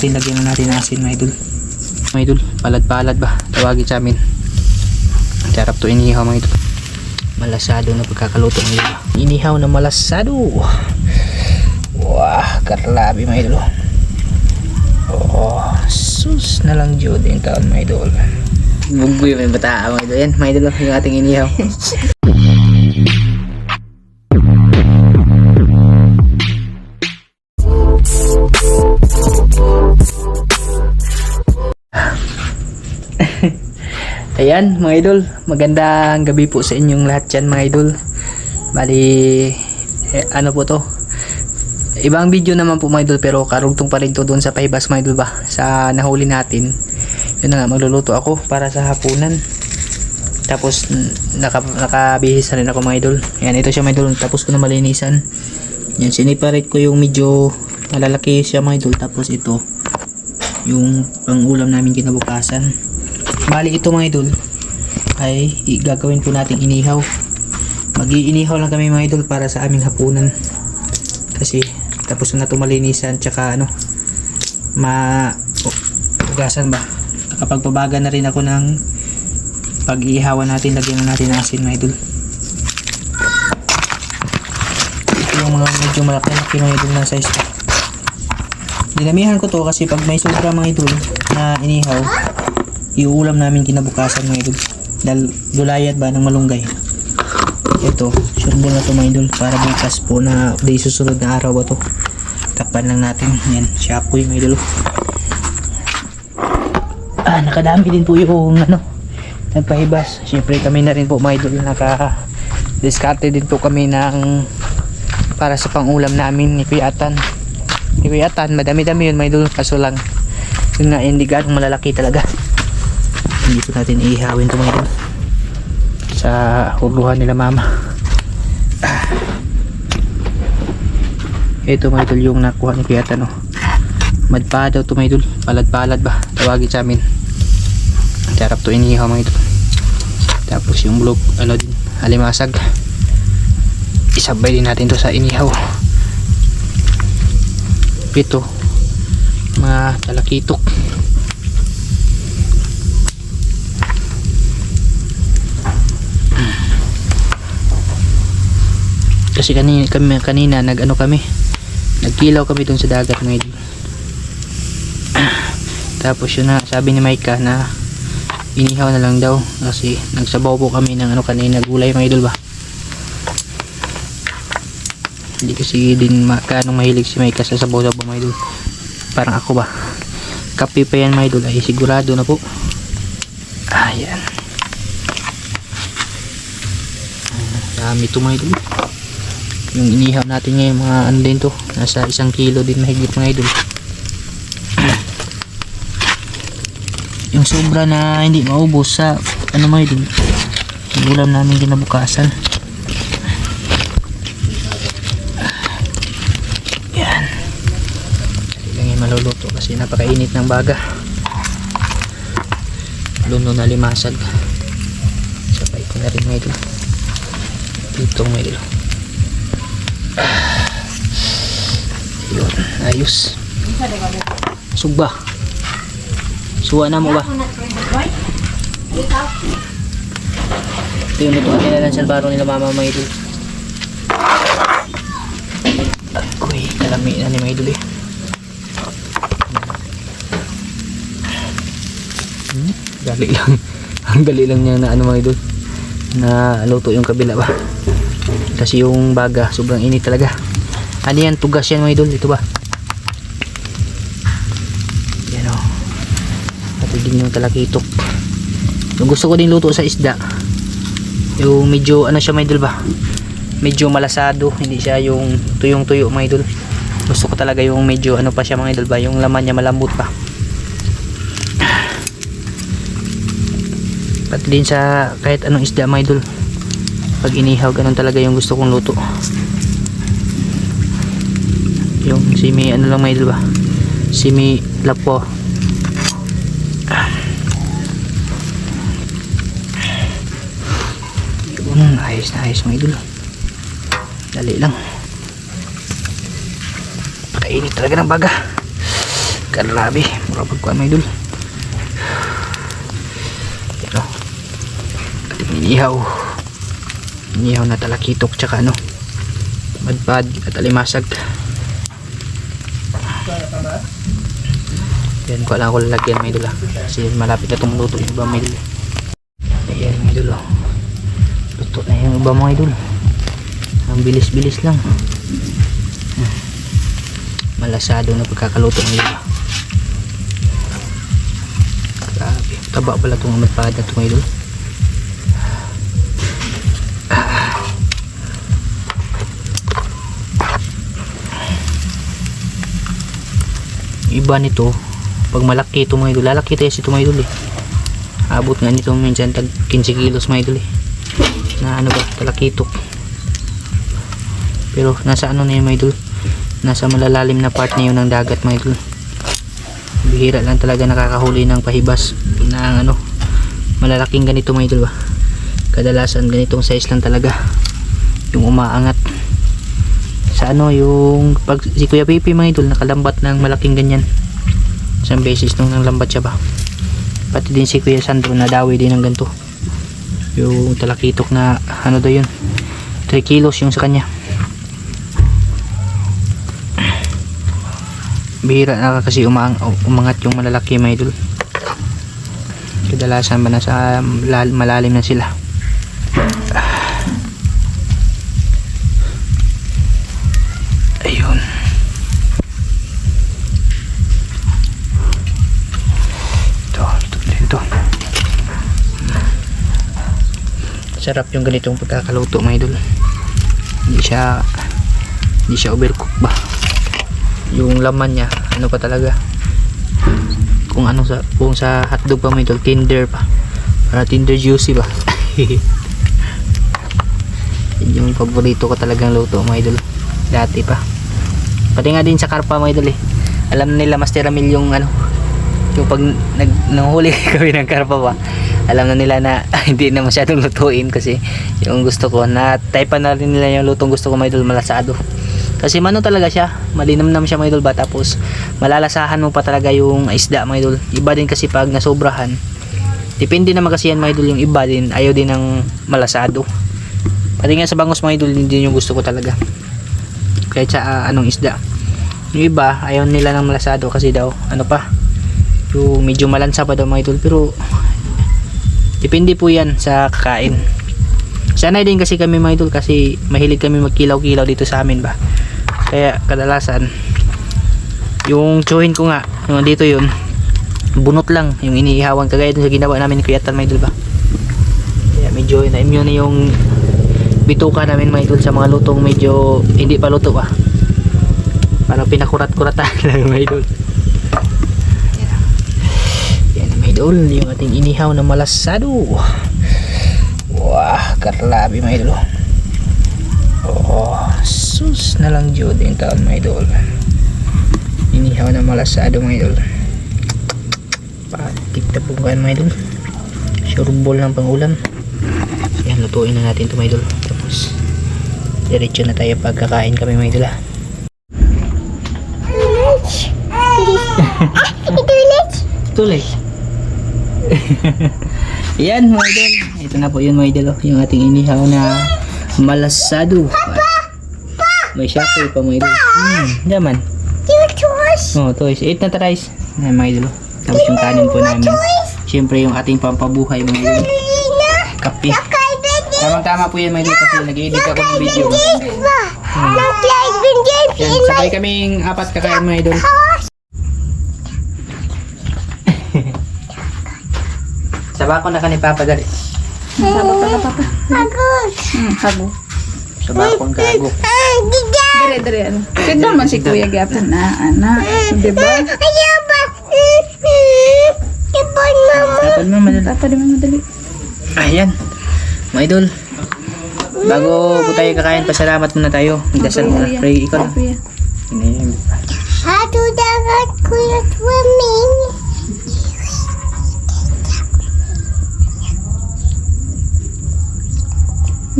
Lagyan na natin ng asin mga idol. Mga idol, palad-palad ba? Tawagin sa amin. Sarap to inihaw mga idol. Malasado na pagkakaluto mga idol. Inihaw na malasado. Wah, karlabi mga idol. Oh, sus na lang Diyod yung taon mga idol. Bugboy may bataa mga idol. Yan mga idol yung ating inihaw. Ayan mga idol, magandang gabi po sa inyong lahat dyan mga idol. Bali, ano po to, ibang video naman po mga idol, pero karugtong pa rin to doon sa Pahibas mga idol ba, sa nahuli natin. Yun na nga, magluluto ako para sa hapunan. Tapos nakabihis na rin ako mga idol. Ayan, ito siya mga idol, tapos ko na malinisan. Yan, siniparate ko yung medyo malalaki siya mga idol. Tapos ito yung pang ulam namin kinabukasan. Bali ito mga idol ay gagawin po nating inihaw. Mag-iinihaw lang kami mga idol para sa aming hapunan. Kasi tapos na itong malinisan, tsaka ano, ugasan ba. Nakapagpabaga na rin ako ng pag-iihawan natin. Lagyan na natin ng asin mga idol. Ito yung mga medyo malaki-laki mga idol na size. Dinamihan ko to kasi pag may sobra mga idol na inihaw, iuulam namin kinabukasan mga idol. Dahil gulayat ba ng malunggay. Ito, sureball na to mga idol. Para bukas po na day susunod na araw ba to. Takpan lang natin. Yan, shapoy mga idol. Nakadami din po yung ano, nagpahibas. Siyempre kami na rin po mga idol. Naka-discarte din po kami ng para sa pangulam namin ni Kuyatan. Ni Kuyatan, madami-dami yun mga idol. Kaso lang, yun nga, hindi ganong malalaki talaga. Hindi po natin ihawin ito mga idol sa huluhan nila mama. Ito mga idol yung nakuha ni Kuyata, no? Madpa daw ito mga idol, palad-palad ba tawagin sa amin. Sarap to inihaw mga idol. Tapos yung bulok ano din, alimasag, isabay din natin to sa inihaw. Ito mga talakitok. Kasi kanina nagkilaw kami dun sa dagat mga idol. Tapos yun na, sabi ni Maika na inihaw na lang daw kasi nagsabaw po kami ng ano kanina, gulay mga idol ba. Hindi kasi din kanong mahilig si Maika sa sabaw-sabaw mga idol. Parang ako ba, kape pa yan mga idol ay sigurado na po. Ayan, dami ito mga idol. Yung inihaw natin ngayon mga ano din to, nasa 1 kilo din mahigit mga idol. Yung sobra na hindi maubos sa ano mga idol, yung ulam namin kinabukasan. Yan, hindi lang yung maluluto kasi napakainit ng baga. Luno na limasag, sabay ko na rin mga idol dito mga idol. Yun, ayos. Sugba. Suwa na mo ba? Ito yung lutuan nila ng salbaro nila mama mga idol. Ako'y kalami na ni mga idol eh. Dali lang. Ang dali lang niya na ano mga idol, na luto yung kabila ba. Kasi yung baga sobrang init talaga. Ano yan, tugas yan mga idol, ito ba? Yan o, pati din yung talakitok. Yung gusto ko din luto sa isda, yung medyo ano siya mga idol ba, medyo malasado, hindi siya yung tuyong tuyo mga idol. Gusto ko talaga yung medyo ano pa siya mga idol ba, yung laman niya malambot pa. Pati din sa kahit anong isda mga idol, pag inihaw ganun talaga yung gusto kong luto. Yung simi ano lang mga idol ba, simi lapo. Ayos na ayos mga idol, dali lang. Pakainit talaga ng baga. Grabe, mura pagkuhan mga idol. Yan o. Inihaw. Inihaw na talakitok tsaka ano, madpad at alimasag. Yan ko lang ako lalagyan mga idol kasi malapit na tumuluto yung iba mga idol. Ayan mga idol oh. Luto na yung iba mga idol. Ang bilis-bilis lang. Malasado na pagkakaluto ng iba. Grabe, taba pala itong madpad na ito mga idol. Iba nito pag malaki ito mga idol, lalaki tayo ito mga idol abot nga nito minsan tag 15 kilos mga idol na ano ba, talakitok. Pero nasa ano na yun mga idol, nasa malalalim na part na yun ng dagat mga idol. Bihira lang talaga nakakahuli ng pahibas na ano, malalaking ganito mga idol ba. Kadalasan ganitong size lang talaga yung umaangat sa ano, yung pag si Kuya Pipi mga idol nakalambat ng malaking ganyan isang beses nung nanglambat siya ba. Pati din si Kuya Sandro nadawi din ng ganito yung talakitok na ano daw yun 3 kilos yung sa kanya. Bihira na kasi umangat yung malalaki mga idol. Kadalasan ba nasa malalim na sila. Ayun. Ito. Sarap yung ganitong pagkakaluto mga idol. Hindi siya overcook ba. Yung laman niya, ano pa talaga. Kung sa hotdog pa mga idol, tender pa. Para tender juicy ba. Yun yung paborito ko talagang luto mga idol. Dati pa. Pati nga din sa karpa mga idol alam nila Master Ramil yung ano, yung pag nanghuli kami ng karpa ba, alam na nila na hindi na masyadong lutuin kasi yung gusto ko na type na rin nila yung lutong gusto ko mga idol, malasado. Kasi mano talaga siya, malinamnam siya mga idol ba, tapos malalasahan mo pa talaga yung isda mga idol. Iba din kasi pag nasobrahan, depende naman kasi yan mga idol, yung iba din ayaw din ng malasado. Pati nga sa bangus mga idol, hindi yung gusto ko talaga kahit sa anong isda. Yung iba ayaw nila ng malasado kasi daw ano pa, yung medyo malansa pa daw mga idol. Pero depende po yan sa kakain. Sanay din kasi kami mga idol kasi mahilig kami magkilaw-kilaw dito sa amin ba. Kaya kadalasan yung tsuhin ko nga yung dito yun bunot lang yung iniihawan, kagaya dun sa ginawa namin ni Kuya Tan mga idol ba. Kaya medyo na-immune na yung bituka namin mga idol sa mga lutong medyo hindi pa luto ba. Parang pinakurat-kuratan lang mga idol. Yan mga idol, yung ating inihaw na malasado. Wah, karlabi mga idol. Oh, sus na lang jud yung taon mga idol. Inihaw na malasado mga idol. Patik na pungkan mga idol. Sureball ng pangulam. Yan, lutuin na natin ito mga idol. Tapos diretso na tayo pagkakain kami mga idol. Tuloy. Yan mga idol. Ito na po yun mga idol. Yung ating inihaw na malasado. May shaker pa mga idol. Yaman. Oh, toys. 8 na tries. Yan mga idol. Tapos yung kanin po namin. Siyempre yung ating pampabuhay mga idol. Kape. Tamang-tama po yan mga idol kasi nag-edit ako ng video. Yan, sabay kaming 4 kakain mga idol. Sabako na ka ni Papa dali. Sabak ka Papa. Hago. Sabakon ka hago. Dire ano. Sige man si Kuya gyapon na ana, di ba? Tapos mo madali. Papa di man madali. Ayan. Mga idol. Bago po tayo kakain, pasalamat muna tayo. Magdasal muna. Pray ikaw na. Hatu dagat kuya swimming.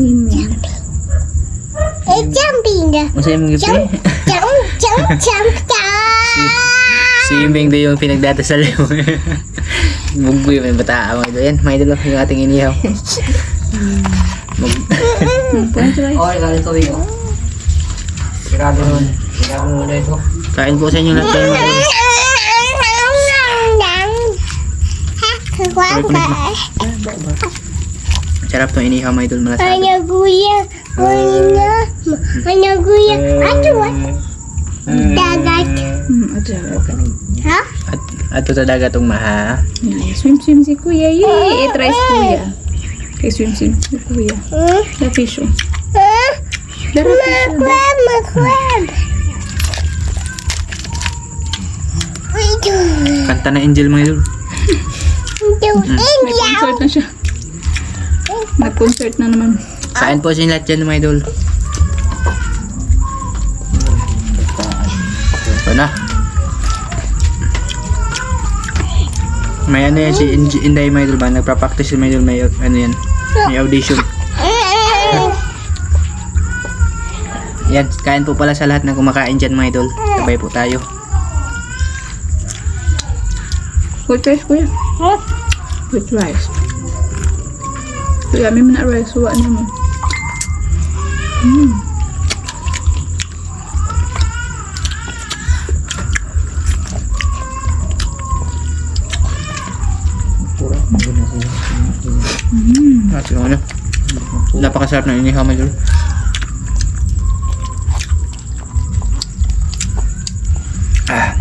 Amen. Jumping. Masaya mong gipi. Jump. Si Swimming doon yung pinagdadasal mo. Mugboy may bata mga idol. Yan, mga idol yung ating inihaw. Point rice. Okay, galing tubig ko. Sigurado nun. Sigurado muna ito. Kain po sa inyo lahat kayo mga idol. Sarap tong inihaw mga idol, malasado. Ano kuya? Ano kuya? Ano what? Dagat. Ha? At ito sa dagat tong maha. Swim si kuya. Yay! Eat rice kuya. Okay, swim si kuya. The fish. Dara fish. Crab. Kanta na Angel mga idol. May concert na siya. Nag-concert na naman. Kain po sa inyo lahat dyan mga idol. Ito na. May ano yan si Inday mga idol ba? Nagpa-practice si mga idol. May ano yan. May audition. Yan. Kain po pala sa lahat ng kumakain dyan mga idol. Sabay po tayo. With rice kuya. With rice. Kuya, may mana rice. Suwa naman. Ito yung ano. Napakasarap ng inihaw mga idol. Ah.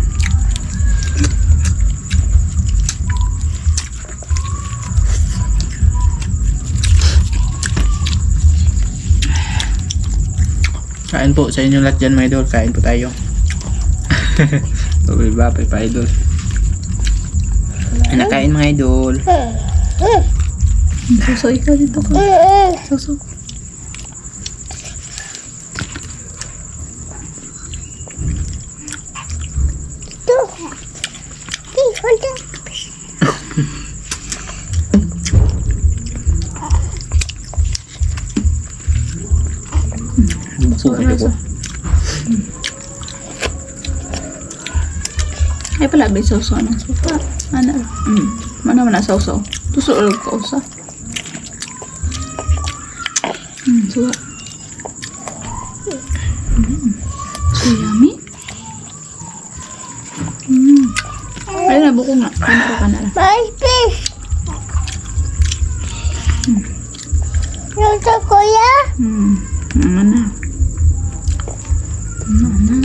Kain po sa inyo lahat dyan mga idol. Kain po tayo. Bye bye pa idol. Nakain mga idol. Suso, ikaw dito ka. Suso. Buko. Ay pala, may sausaw ng suka. Ano? Mana man na sausaw. Tusulog ka usa. Suka. So yummy. Ay na, buko nga. Ano ka na lang. My fish. Ito kuya? Ano na. Ano na.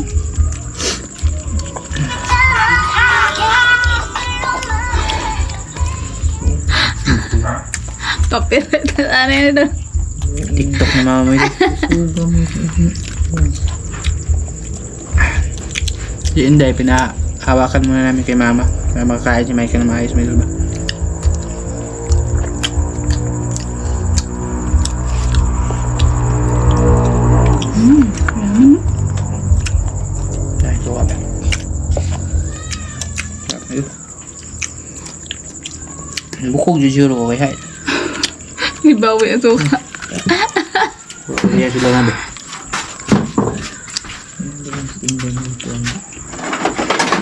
Copyright na ano yun ito. TikTok ni mama mo yun. Si Inday, pinahawakan muna namin kay mama. Para makakain si Michael na maayos may luba. Dahil ito ka ba? Bukog jujuro ko kay Hyde. Ibawi ang suka. Kaya sila nga ba?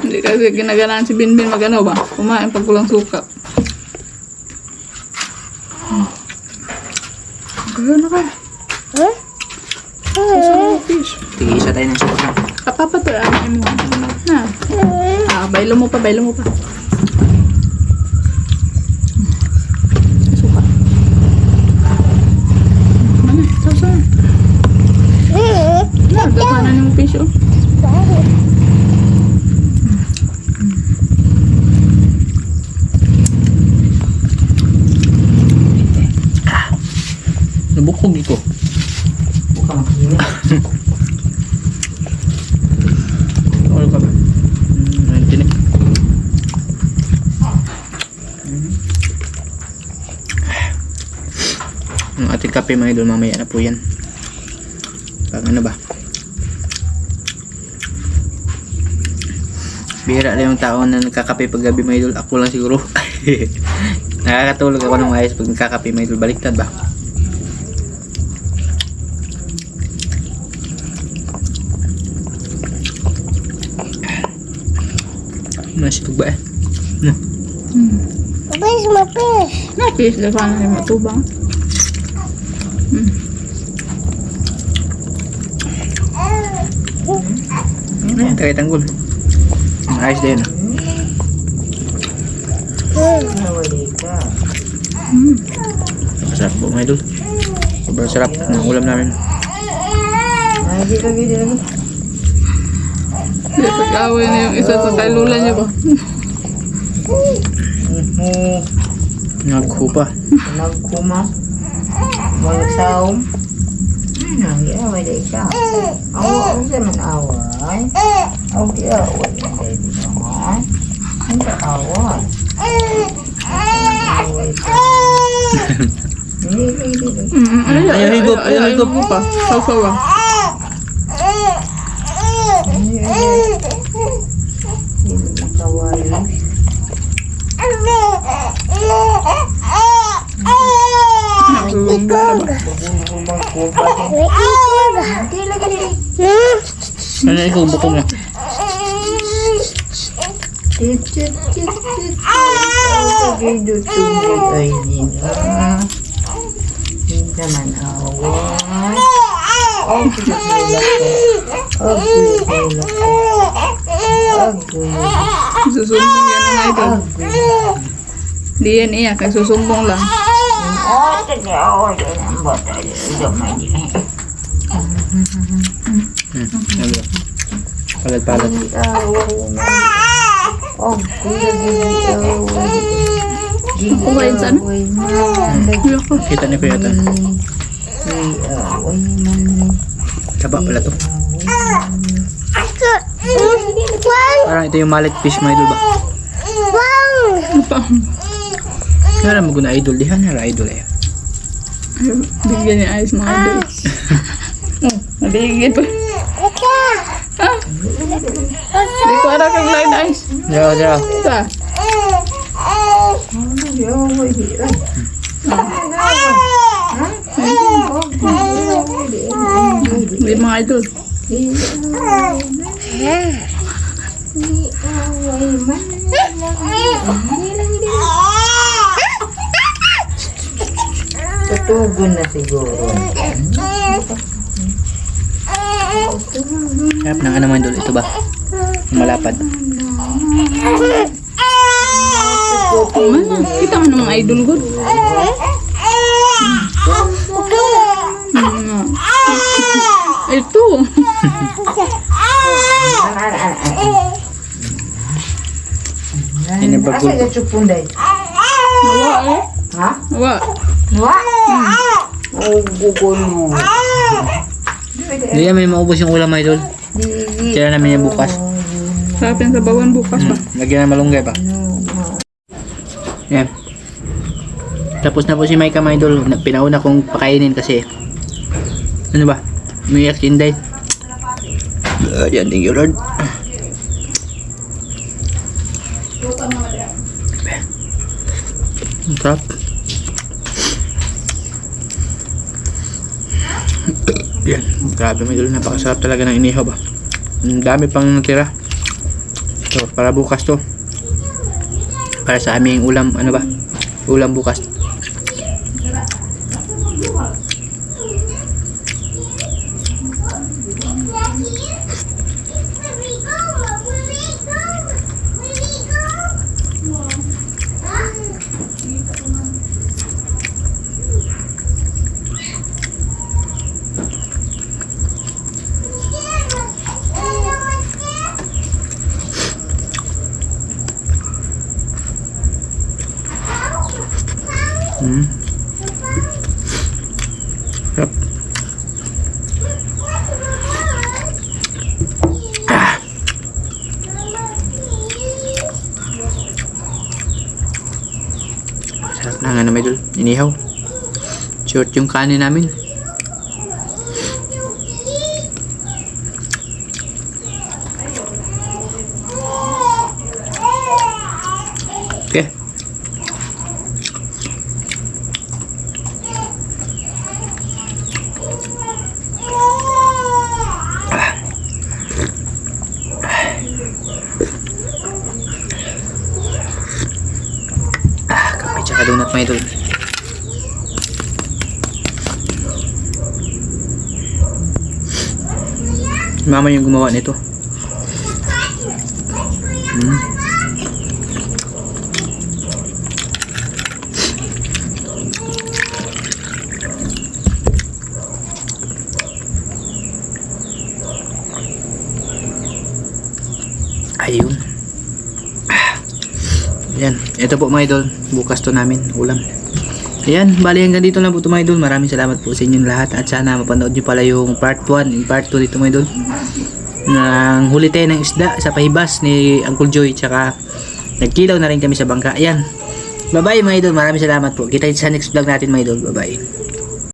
Hindi kasi ginagalaan si Binbin mag-ano ba? Kumain pag kulang suka. Gano'n na ka. Susunod fish. Tigisa tayo ng suka. Kapapatulaan mo. Na. Bailo mo pa, bailo mo pa. Suka. Mana? Sausa. Nagkakanan yung fish oh. Nabukog ito. Bukang makikita. Ano ka ba? Ang tinik. Ang ating kape mga idol, mamaya na po yan. Pang ano ba? Bihira lang yung tao na nagkakape pag gabi mga idol. Ako lang siguro. Nakakatulog ako ng ayos pag nagkakape mga idol. Baliktad ba? Masipag ba eh? No. Where's my fish? Napis, lakan na matubang. Ayan, tagay tanggol. Ayos din. Masarap po mga idol. Sobrang sarap ng ulam namin. Pag-away na yung isa sa kay Lula niya ba? Nagkupa. Nagkuma. Magsaom. Ay, away na isa. Away sa man away. Away away. Hindi away. Away sa. Ayaw, higop, ayaw, higop. pa. Sasawa. Hindi makawali. Ano ikaw bukong na? Chit chit chit chit. Pagidot tungkol ay nina. Hindi naman away. Oh, pinagulak ko. Oh, pinagulak ko. Agoy. Susumbong yan ang idol. Agoy. Di yan iyak, kay susumbong lang. Oh, tanaw. Ang bata. Ito may di. Palat-palat. Away na. Oh, kuya, gini away. Kumain saan? Away na. Kita niyo ko yata. Away man. Taba pala to. Wow! Parang ito yung mallet fish mga idol ba? Wow! Nara mo guna idol. Dihan nara idol eh. Bigyan ni Ice mga idol. Oh, nabigyan pa. Ha? Di ko ara kang line Ice. Dira, dira. Ta. Di mga idol. Tutugon na siguro. Harap ng ano mga idol. Ito ba? Yung malapad. Man, kita mo ng mga idol good. Ito. Yan yung bagul. Asa ka chupunday? Nawa eh. Ha? Nawa. Wa? Oh, gugulo. Hindi yan may maubos yung ulam mga idol. Tira namin yung bukas. Sarapin sa bawan bukas ba? Lagyan ng malunggay pa. Yan. Tapos na po si Micah mga idol. Pinauna kong pakainin kasi ano ba? Umiyak si Inday. Yan, thank you Lord. Ang sarap. Yan, grabe mga idol. Napakasarap talaga ng inihaw ba. Ang dami pang natira. So, para bukas to. Para sa aming ulam, ano ba? Ulam bukas. Sarap. Sarap na nga na may dul. Inihaw. Short yung kanin namin. Okay. donut mga idol. Mama yung gumawa nito. Ayun. Yan, ito po mga idol, bukas to namin ulam. Ayan, bali hanggang dito lang po ito mga idol. Maraming salamat po sa inyong lahat at sana mapanood nyo pala yung part 1 and part 2 dito mga idol ng huli tayo ng isda sa Pahibas ni Uncle Joy, tsaka nagkilaw na rin kami sa bangka. Ayan, bye bye mga idol, maraming salamat po. Kita sa next vlog natin mga idol, bye bye.